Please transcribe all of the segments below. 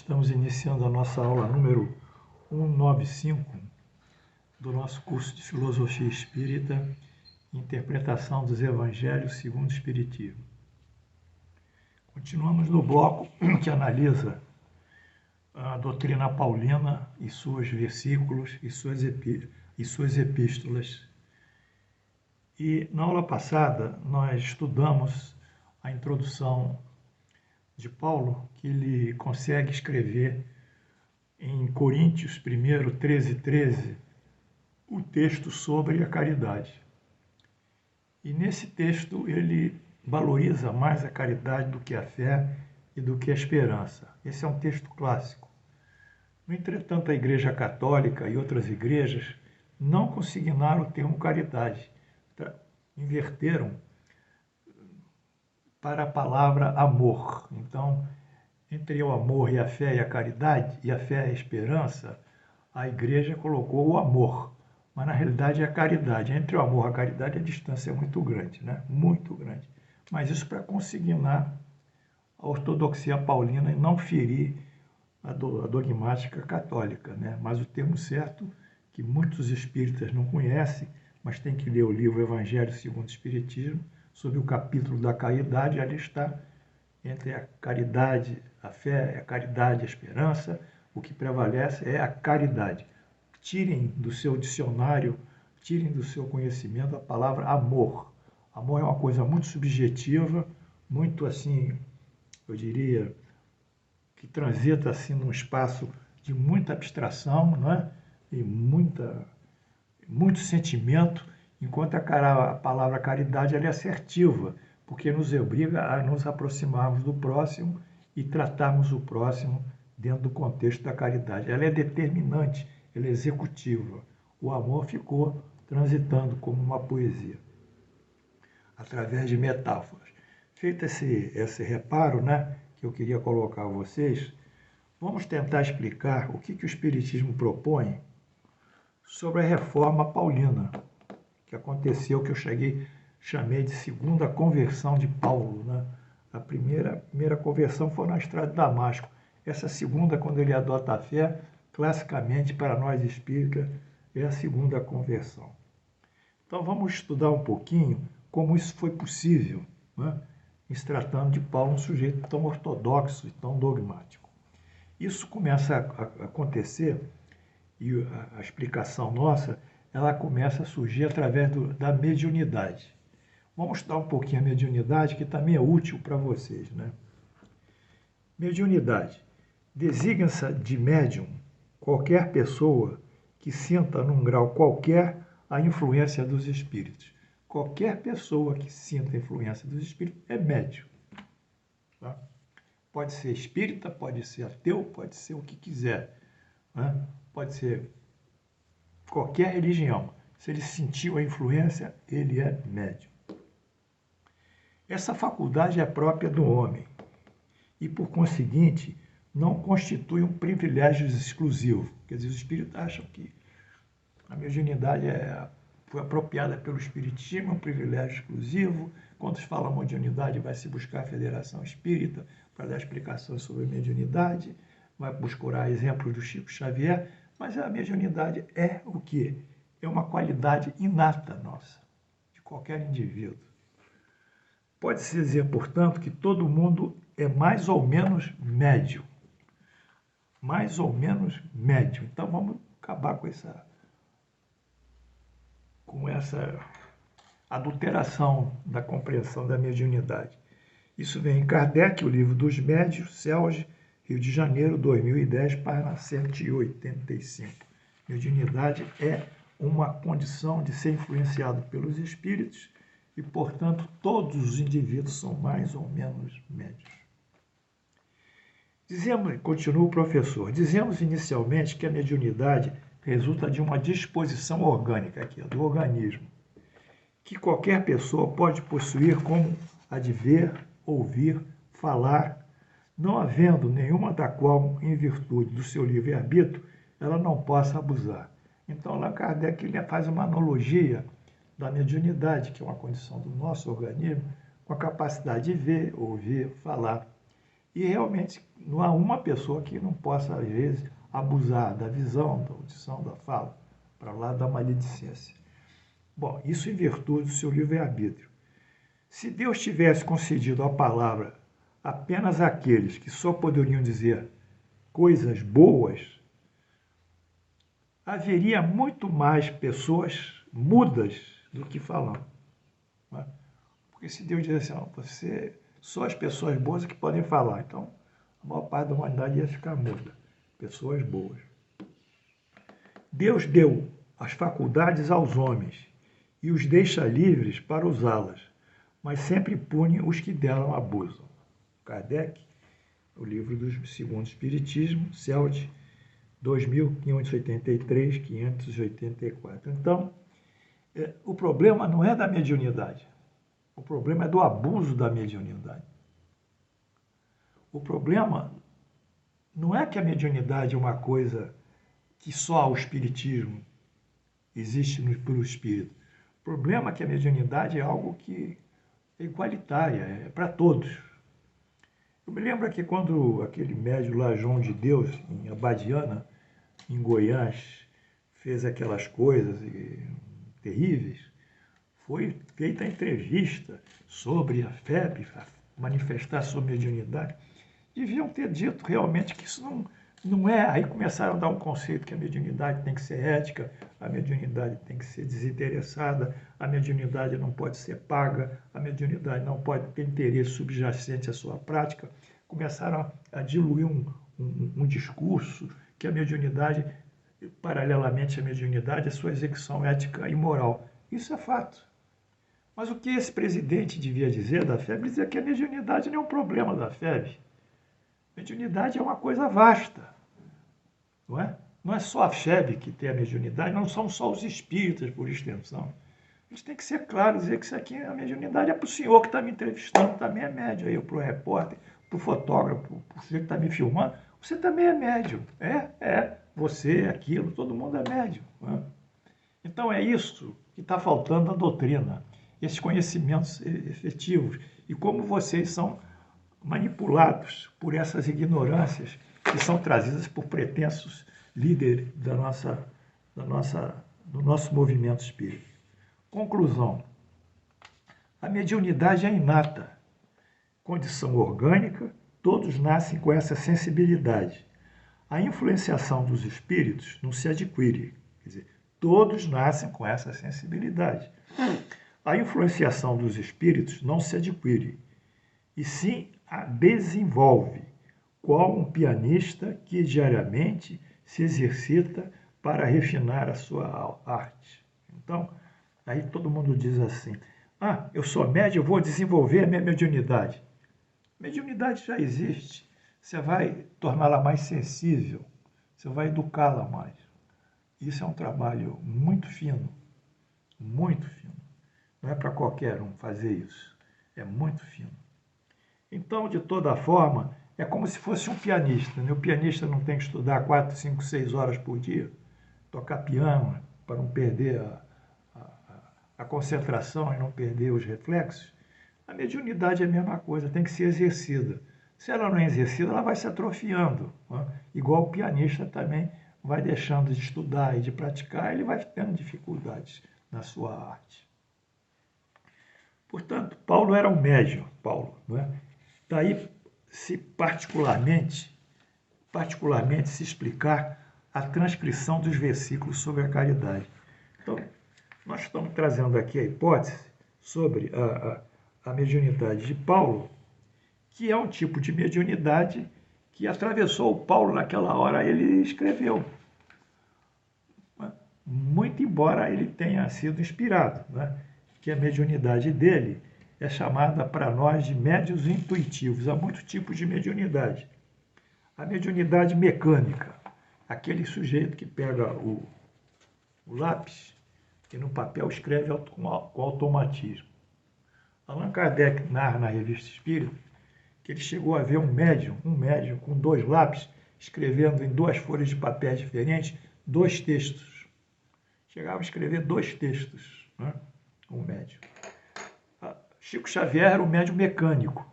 Estamos iniciando a nossa aula número 195 do nosso curso de Filosofia Espírita, Interpretação dos Evangelhos segundo o Espiritismo. Continuamos no bloco que analisa a doutrina paulina e seus versículos e suas epístolas. E na aula passada nós estudamos a introdução de Paulo, que ele consegue escrever em Coríntios 1, 13, o texto sobre a caridade. E nesse texto ele valoriza mais a caridade do que a fé e do que a esperança. Esse é um texto clássico. No entretanto, a Igreja Católica e outras igrejas não consignaram o termo caridade, inverteram para a palavra amor. Então, entre o amor e a fé e a caridade, e a fé e a esperança, a igreja colocou o amor, mas na realidade é a caridade. Entre o amor e a caridade a distância é muito grande, né? Muito grande. Mas isso para consignar a ortodoxia paulina e não ferir a dogmática católica, né? Mas o termo certo, que muitos espíritas não conhecem, mas tem que ler o livro Evangelho segundo o Espiritismo, sobre o capítulo da caridade, ali está, entre a caridade, a fé, a caridade, a esperança, o que prevalece é a caridade. Tirem do seu dicionário, tirem do seu conhecimento a palavra amor. Amor é uma coisa muito subjetiva, muito assim, eu diria, que transita assim num espaço de muita abstração, não é? E muito sentimento, enquanto a palavra caridade ela é assertiva, porque nos obriga a nos aproximarmos do próximo e tratarmos o próximo dentro do contexto da caridade. Ela é determinante, ela é executiva. O amor ficou transitando como uma poesia, através de metáforas. Feito esse reparo, né, que eu queria colocar a vocês, vamos tentar explicar o que o Espiritismo propõe sobre a reforma paulina, que aconteceu, que eu chamei de segunda conversão de Paulo, né? A primeira conversão foi na estrada de Damasco. Essa segunda, quando ele adota a fé, classicamente para nós espíritas, é a segunda conversão. Então vamos estudar um pouquinho como isso foi possível, né? Em se tratando de Paulo, um sujeito tão ortodoxo e tão dogmático. Isso começa a acontecer, e a explicação nossa, ela começa a surgir através da mediunidade. Vamos estudar um pouquinho a mediunidade, que também é útil para vocês, né? Mediunidade. Designa-se de médium qualquer pessoa que sinta num grau qualquer a influência dos espíritos. Qualquer pessoa que sinta a influência dos espíritos é médium. Tá? Pode ser espírita, pode ser ateu, pode ser o que quiser, né? Pode ser qualquer religião. Se ele sentiu a influência, ele é médium. Essa faculdade é própria do homem e, por conseguinte, não constitui um privilégio exclusivo. Quer dizer, os espíritos acham que a mediunidade foi apropriada pelo espiritismo, é um privilégio exclusivo. Quando se fala mediunidade, vai se buscar a Federação Espírita para dar explicações sobre a mediunidade, vai buscar exemplos do Chico Xavier, mas a mediunidade é o quê? É uma qualidade inata nossa, de qualquer indivíduo. Pode-se dizer, portanto, que todo mundo é mais ou menos médio. Mais ou menos médio. Então vamos acabar com essa adulteração da compreensão da mediunidade. Isso vem em Kardec, o livro dos Médios, Celge, Rio de Janeiro, 2010, página 185. Mediunidade é uma condição de ser influenciado pelos espíritos e, portanto, todos os indivíduos são mais ou menos médios. Continua o professor, dizemos inicialmente que a mediunidade resulta de uma disposição orgânica, aqui, do organismo, que qualquer pessoa pode possuir como a de ver, ouvir, falar, não havendo nenhuma da qual, em virtude do seu livre-arbítrio, ela não possa abusar. Então, lá Kardec ele faz uma analogia da mediunidade, que é uma condição do nosso organismo, com a capacidade de ver, ouvir, falar. E realmente não há uma pessoa que não possa, às vezes, abusar da visão, da audição, da fala, para lá da maledicência. Bom, isso em virtude do seu livre-arbítrio. Se Deus tivesse concedido a palavra apenas àqueles que só poderiam dizer coisas boas, haveria muito mais pessoas mudas do que falando. Né? Porque se Deus dissesse assim, só as pessoas boas que podem falar, então a maior parte da humanidade ia ficar muda. Pessoas boas. Deus deu as faculdades aos homens e os deixa livres para usá-las, mas sempre pune os que deram abuso. Kardec, o livro do Segundo Espiritismo, CELT, 2583, 584. Então, o problema não é da mediunidade. O problema é do abuso da mediunidade. O problema não é que a mediunidade é uma coisa que só o espiritismo existe pelo espírito. O problema é que a mediunidade é algo que é igualitária, é para todos. Eu me lembro que quando aquele médium lá, João de Deus, em Abadiana, em Goiás, fez aquelas coisas terríveis, foi feita a entrevista sobre a febre, a manifestar sua mediunidade. Deviam ter dito realmente que isso não é. Aí começaram a dar um conceito que a mediunidade tem que ser ética, a mediunidade tem que ser desinteressada, a mediunidade não pode ser paga, a mediunidade não pode ter interesse subjacente à sua prática. Começaram a diluir um discurso que a mediunidade, paralelamente à mediunidade, a sua execução ética e moral. Isso é fato. Mas o que esse presidente devia dizer da FEB? Ele dizia que a mediunidade não é um problema da FEB. Mediunidade é uma coisa vasta, não é? Não é só a FEB que tem a mediunidade, não são só os espíritas, por extensão. A gente tem que ser claro, dizer que isso aqui, a mediunidade é para o senhor que está me entrevistando, também é médium, aí, para o repórter, para o fotógrafo, para o senhor que está me filmando, você também é médium. Você, aquilo, todo mundo é médium. Não é? Então é isso que está faltando na doutrina, esses conhecimentos efetivos, e como vocês são manipulados por essas ignorâncias que são trazidas por pretensos líderes do nosso movimento espírita. Conclusão. A mediunidade é inata, condição orgânica, todos nascem com essa sensibilidade. A influenciação dos espíritos não se adquire, quer dizer, todos nascem com essa sensibilidade. A influenciação dos espíritos não se adquire, e sim a desenvolve, qual um pianista que diariamente se exercita para refinar a sua arte. Então, aí todo mundo diz assim, eu sou médium, eu vou desenvolver a minha mediunidade. Mediunidade já existe, você vai torná-la mais sensível, você vai educá-la mais. Isso é um trabalho muito fino, muito fino. Não é para qualquer um fazer isso, é muito fino. Então, de toda forma, é como se fosse um pianista. Né? O pianista não tem que estudar 4, 5, 6 horas por dia, tocar piano para não perder a concentração e não perder os reflexos. A mediunidade é a mesma coisa, tem que ser exercida. Se ela não é exercida, ela vai se atrofiando. Né? Igual o pianista também vai deixando de estudar e de praticar, ele vai tendo dificuldades na sua arte. Portanto, Paulo era um médium, não é? Daí, se particularmente se explicar a transcrição dos versículos sobre a caridade. Então, nós estamos trazendo aqui a hipótese sobre a mediunidade de Paulo, que é um tipo de mediunidade que atravessou o Paulo naquela hora, ele escreveu. Muito embora ele tenha sido inspirado, né? Que a mediunidade dele é chamada para nós de médiuns intuitivos. Há muitos tipos de mediunidade. A mediunidade mecânica, aquele sujeito que pega o lápis e no papel escreve com automatismo. Allan Kardec narra na Revista Espírita que ele chegou a ver um médium com 2 lápis, escrevendo em 2 folhas de papel diferentes, 2 textos. Chegava a escrever 2 textos, né? Um médium. Chico Xavier era um médium mecânico.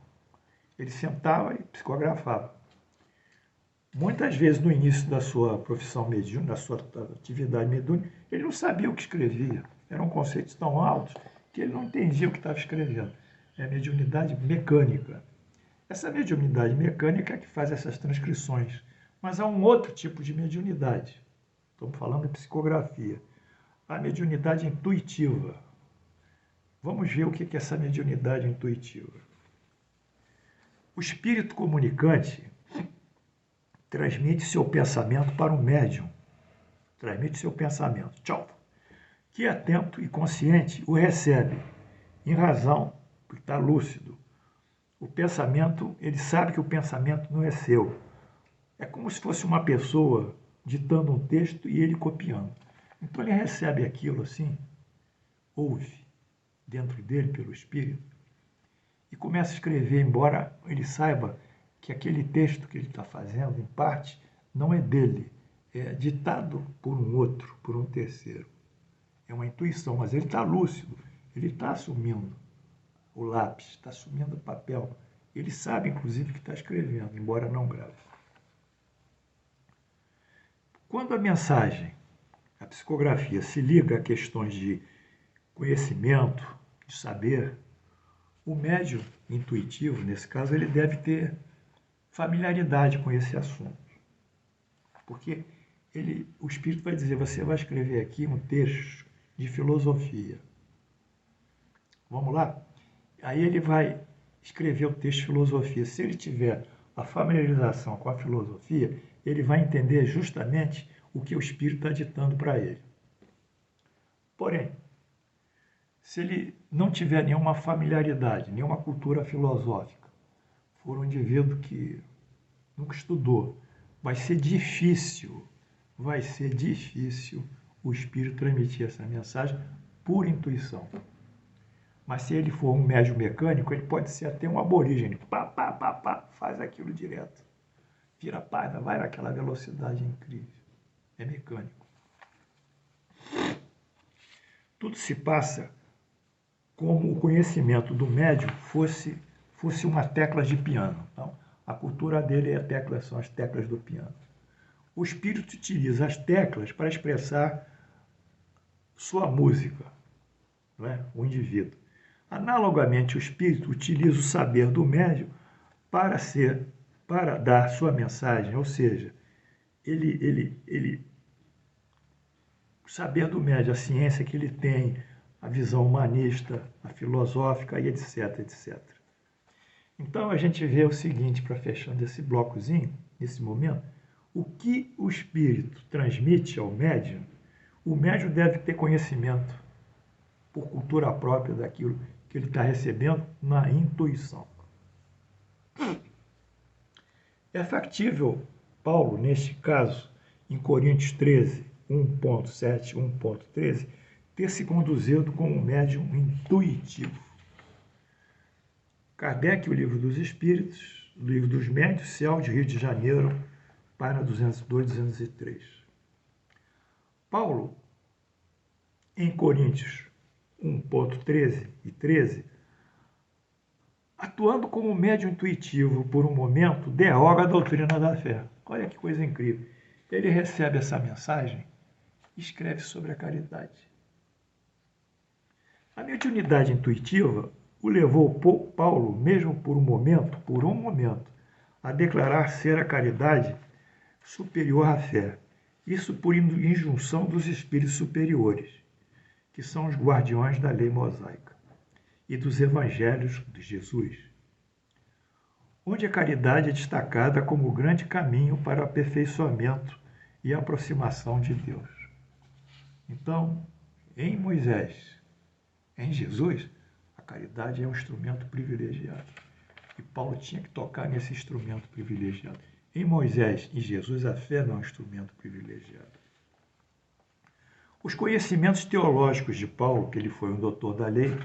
Ele sentava e psicografava. Muitas vezes, no início da sua profissão mediúnica, da sua atividade mediúnica, ele não sabia o que escrevia. Eram conceitos tão altos que ele não entendia o que estava escrevendo. É a mediunidade mecânica. Essa mediunidade mecânica é que faz essas transcrições. Mas há um outro tipo de mediunidade. Estamos falando de psicografia. A mediunidade intuitiva. Vamos ver o que é essa mediunidade intuitiva. O espírito comunicante transmite seu pensamento para o médium. Transmite seu pensamento. Tchau. Que atento e consciente o recebe, em razão, porque está lúcido. O pensamento, ele sabe que o pensamento não é seu. É como se fosse uma pessoa ditando um texto e ele copiando. Então ele recebe aquilo assim, ouve dentro dele pelo espírito e começa a escrever, embora ele saiba que aquele texto que ele está fazendo, em parte, não é dele, é ditado por um outro, por um terceiro. É uma intuição, mas ele está lúcido, ele está assumindo o lápis, está assumindo o papel. Ele sabe, inclusive, que está escrevendo, embora não grave. Quando a mensagem, a psicografia, se liga a questões de conhecimento, de saber, o médium intuitivo, nesse caso, ele deve ter familiaridade com esse assunto. Porque o espírito vai dizer, você vai escrever aqui um texto de filosofia. Vamos lá? Aí ele vai escrever o texto de filosofia. Se ele tiver a familiarização com a filosofia, ele vai entender justamente o que o espírito está ditando para ele. Porém, se ele não tiver nenhuma familiaridade, nenhuma cultura filosófica, for um indivíduo que nunca estudou, vai ser difícil o espírito transmitir essa mensagem por intuição. Mas se ele for um médium mecânico, ele pode ser até um aborígene. Pá, pá, pá, pá, faz aquilo direto. Vira página, vai naquela velocidade incrível. É mecânico. Tudo se passa como o conhecimento do médium fosse uma tecla de piano. Então, a cultura dele são as teclas do piano. O espírito utiliza as teclas para expressar sua música, não é? O indivíduo. Analogamente, o espírito utiliza o saber do médium para dar sua mensagem, ou seja, o saber do médium, a ciência que ele tem, a visão humanista, a filosófica e etc, etc. Então a gente vê o seguinte, para fechando esse blocozinho, nesse momento, o que o espírito transmite ao médium, o médium deve ter conhecimento por cultura própria daquilo que ele está recebendo na intuição. É factível, Paulo, neste caso, em Coríntios 13, 1.7, 1.13, ter se conduzido como um médium intuitivo. Kardec, o Livro dos Espíritos, o Livro dos Médiuns, Céu de Rio de Janeiro, página 202, 203. Paulo, em Coríntios 1.13 e 13, atuando como médium intuitivo por um momento, derroga a doutrina da fé. Olha que coisa incrível. Ele recebe essa mensagem e escreve sobre a caridade. A mediunidade intuitiva o levou Paulo, mesmo por um momento, a declarar ser a caridade superior à fé. Isso por injunção dos espíritos superiores, que são os guardiões da lei mosaica e dos evangelhos de Jesus, onde a caridade é destacada como o grande caminho para o aperfeiçoamento e a aproximação de Deus. Então, em Moisés, em Jesus, a caridade é um instrumento privilegiado. E Paulo tinha que tocar nesse instrumento privilegiado. Em Moisés e Jesus, a fé não é um instrumento privilegiado. Os conhecimentos teológicos de Paulo, que ele foi um doutor da lei,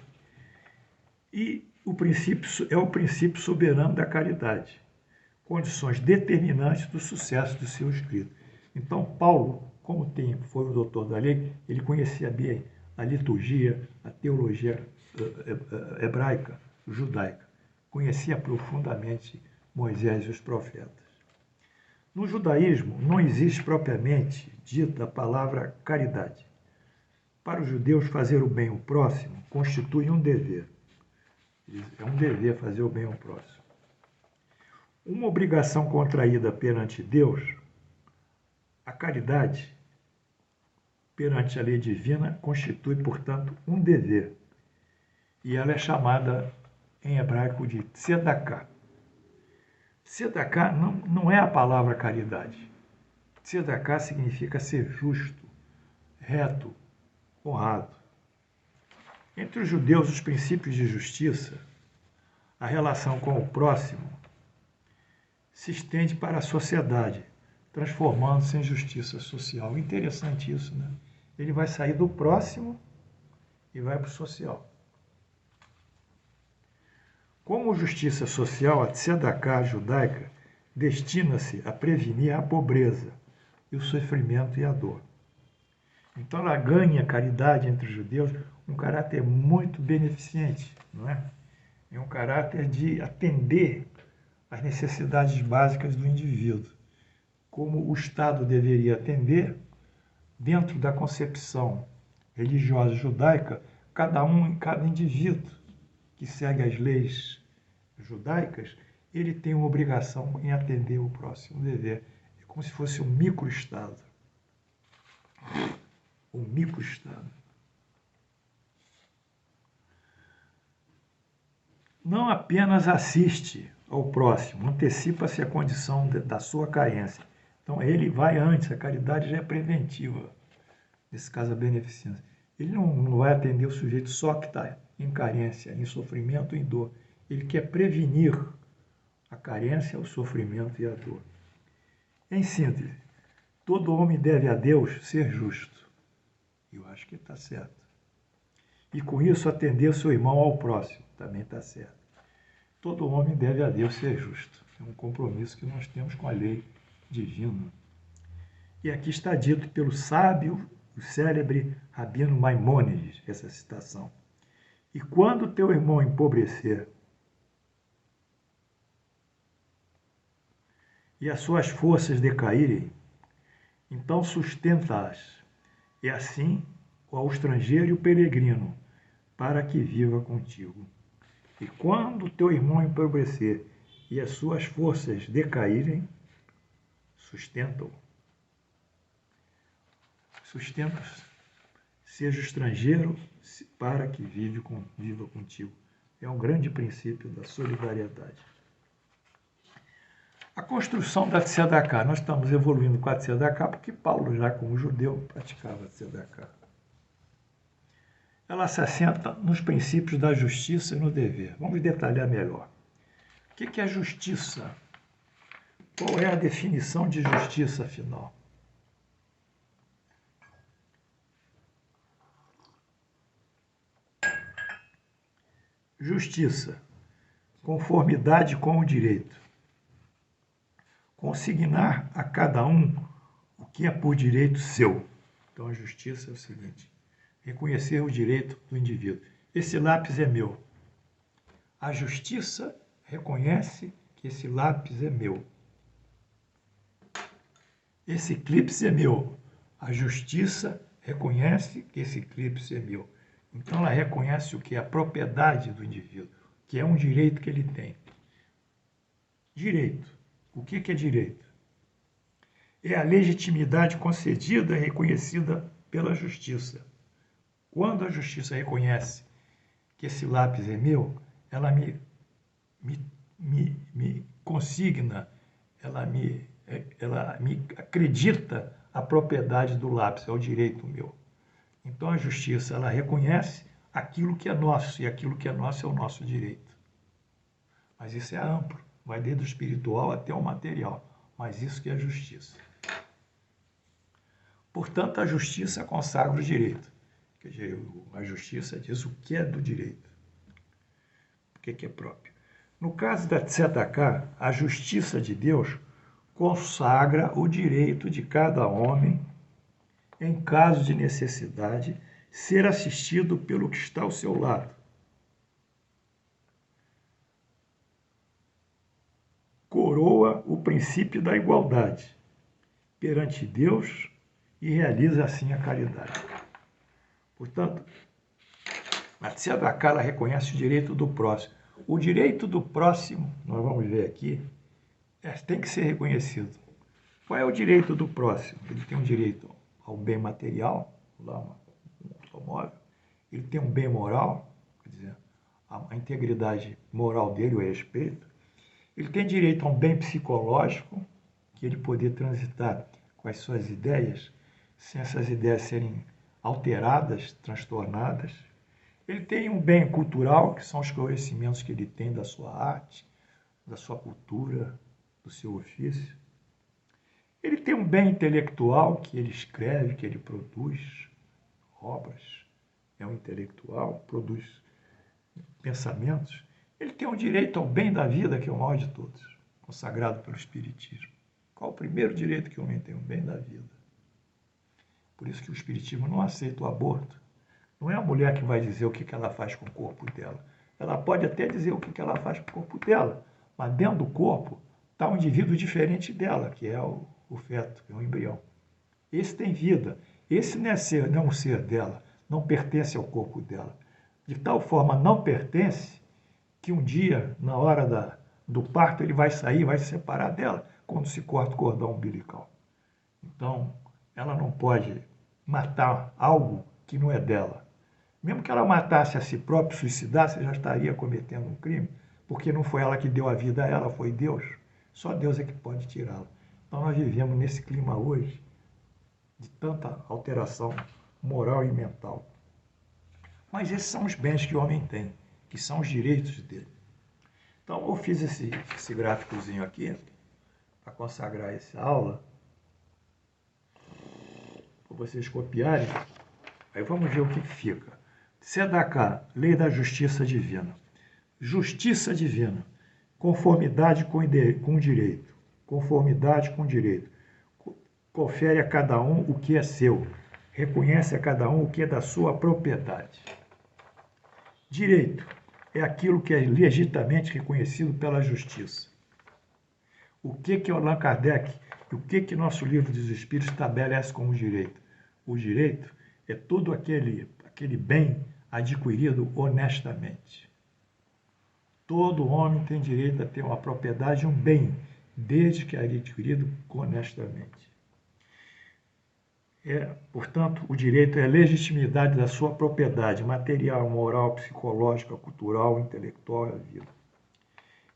e o princípio soberano da caridade, condições determinantes do sucesso do seu escrito. Então, Paulo, como foi um doutor da lei, ele conhecia bem a liturgia, a teologia hebraica, judaica. conhecia profundamente Moisés e os profetas. No judaísmo, não existe propriamente dita a palavra caridade. Para os judeus, fazer o bem ao próximo constitui um dever. É um dever fazer o bem ao próximo. Uma obrigação contraída perante Deus, a caridade, perante a lei divina, constitui, portanto, um dever. E ela é chamada, em hebraico, de tzedaká. Tzedaká não é a palavra caridade. Tzedaká significa ser justo, reto, honrado. Entre os judeus, os princípios de justiça, a relação com o próximo, se estende para a sociedade, transformando-se em justiça social. Interessante isso, né? Ele vai sair do próximo e vai para o social. Como justiça social, a tzedaká judaica destina-se a prevenir a pobreza e o sofrimento e a dor. Então ela ganha caridade entre os judeus um caráter muito beneficente, não é? É um caráter de atender às necessidades básicas do indivíduo, como o Estado deveria atender dentro da concepção religiosa judaica, cada indivíduo que segue as leis judaicas, ele tem uma obrigação em atender o próximo dever. É como se fosse um micro-estado. Um micro-estado. Não apenas assiste ao próximo, antecipa-se a condição da sua carência. Então, ele vai antes, a caridade já é preventiva, nesse caso a beneficência. Ele não vai atender o sujeito só que está em carência, em sofrimento, em dor. Ele quer prevenir a carência, o sofrimento e a dor. Em síntese, todo homem deve a Deus ser justo. Eu acho que está certo. E com isso atender seu irmão ao próximo, também está certo. Todo homem deve a Deus ser justo. É um compromisso que nós temos com a lei divina. E aqui está dito pelo sábio, o célebre Rabino Maimônides, essa citação. E quando teu irmão empobrecer e as suas forças decaírem, então sustenta-as, e assim ao estrangeiro e o peregrino, para que viva contigo. E quando teu irmão empobrecer e as suas forças decaírem, sustenta-o. Sustenta-se. Seja estrangeiro para que viva contigo. É um grande princípio da solidariedade. A construção da tzedaká. Nós estamos evoluindo com a tzedaká porque Paulo, já como judeu, praticava a tzedaká. Ela se assenta nos princípios da justiça e no dever. Vamos detalhar melhor. O que é justiça? Qual é a definição de justiça, afinal? Justiça, conformidade com o direito. Consignar a cada um o que é por direito seu. Então, a justiça é o seguinte: reconhecer o direito do indivíduo. Esse lápis é meu. A justiça reconhece que esse lápis é meu. Esse eclipse é meu. A justiça reconhece que esse eclipse é meu. Então, ela reconhece o que é a propriedade do indivíduo, que é um direito que ele tem. Direito. O que é direito? É a legitimidade concedida e reconhecida pela justiça. Quando a justiça reconhece que esse lápis é meu, ela me consigna, ela me acredita a propriedade do lápis, é o direito meu. Então a justiça, ela reconhece aquilo que é nosso, e aquilo que é nosso é o nosso direito. Mas isso é amplo, vai desde o espiritual até o material, mas isso que é justiça. Portanto, a justiça consagra o direito. Quer dizer, a justiça diz o que é do direito, o que é próprio. No caso da tzedaká, a justiça de Deus consagra o direito de cada homem, em caso de necessidade, ser assistido pelo que está ao seu lado. coroa o princípio da igualdade perante Deus e realiza assim a caridade. Portanto, a tzedakah, ela reconhece o direito do próximo. O direito do próximo, nós vamos ver aqui, tem que ser reconhecido. Qual é o direito do próximo? Ele tem um direito ao bem material, lá um automóvel. Ele tem um bem moral, quer dizer, a integridade moral dele, o respeito. Ele tem direito a um bem psicológico, que ele poder transitar com as suas ideias, sem essas ideias serem alteradas, transtornadas. Ele tem um bem cultural, que são os conhecimentos que ele tem da sua arte, da sua cultura, do seu ofício. Ele tem um bem intelectual, que ele escreve, que ele produz obras. É um intelectual, produz pensamentos. Ele tem um direito ao bem da vida, que é o maior de todos, consagrado pelo Espiritismo. Qual o primeiro direito que o homem tem? O bem da vida. Por isso que o Espiritismo não aceita o aborto. Não é a mulher que vai dizer o que ela faz com o corpo dela. Ela pode até dizer o que ela faz com o corpo dela, mas dentro do corpo está um indivíduo diferente dela, que é o feto, que é o embrião. Esse tem vida. Esse não é um ser dela, não pertence ao corpo dela. De tal forma não pertence que um dia, na hora do parto, ele vai sair, vai se separar dela, quando se corta o cordão umbilical. Então, ela não pode matar algo que não é dela. Mesmo que ela matasse a si própria, suicidasse, já estaria cometendo um crime, porque não foi ela que deu a vida a ela, foi Deus. Só Deus é que pode tirá-la. Então, nós vivemos nesse clima hoje de tanta alteração moral e mental. Mas esses são os bens que o homem tem, que são os direitos dele. Então, eu fiz esse gráficozinho aqui, para consagrar essa aula, para vocês copiarem. Aí vamos ver o que fica. Tzedakah, lei da justiça divina. Justiça divina, conformidade com o direito. Conformidade com o direito. Confere a cada um o que é seu. Reconhece a cada um o que é da sua propriedade. Direito é aquilo que é legitimamente reconhecido pela justiça. O que Allan Kardec, o que nosso livro dos Espíritos estabelece como direito? O direito é todo aquele bem adquirido honestamente. Todo homem tem direito a ter uma propriedade, um bem, desde que é adquirido honestamente. Portanto, o direito é a legitimidade da sua propriedade material, moral, psicológica, cultural, intelectual e a vida.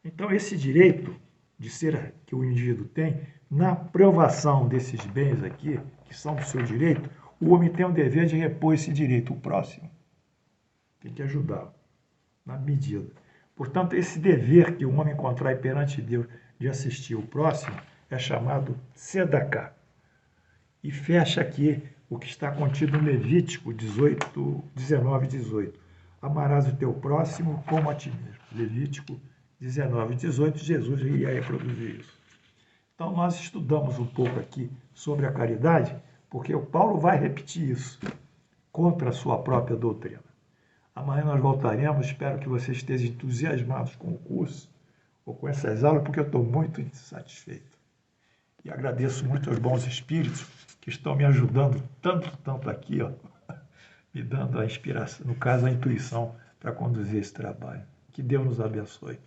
Então, esse direito de ser que o indivíduo tem, na provação desses bens aqui, que são do seu direito, o homem tem o dever de repor esse direito, o próximo. Tem que ajudá-lo, na medida. Portanto, esse dever que o homem contrai perante Deus de assistir o próximo é chamado tzedakah. E fecha aqui o que está contido no Levítico 19, 18. Amarás o teu próximo como a ti mesmo. Levítico 19, 18, Jesus ia reproduzir isso. Então, nós estudamos um pouco aqui sobre a caridade, porque o Paulo vai repetir isso contra a sua própria doutrina. Amanhã nós voltaremos, espero que vocês estejam entusiasmados com o curso ou com essas aulas, porque eu estou muito insatisfeito. E agradeço muito aos bons espíritos que estão me ajudando tanto aqui, me dando a inspiração, no caso a intuição, para conduzir esse trabalho. Que Deus nos abençoe.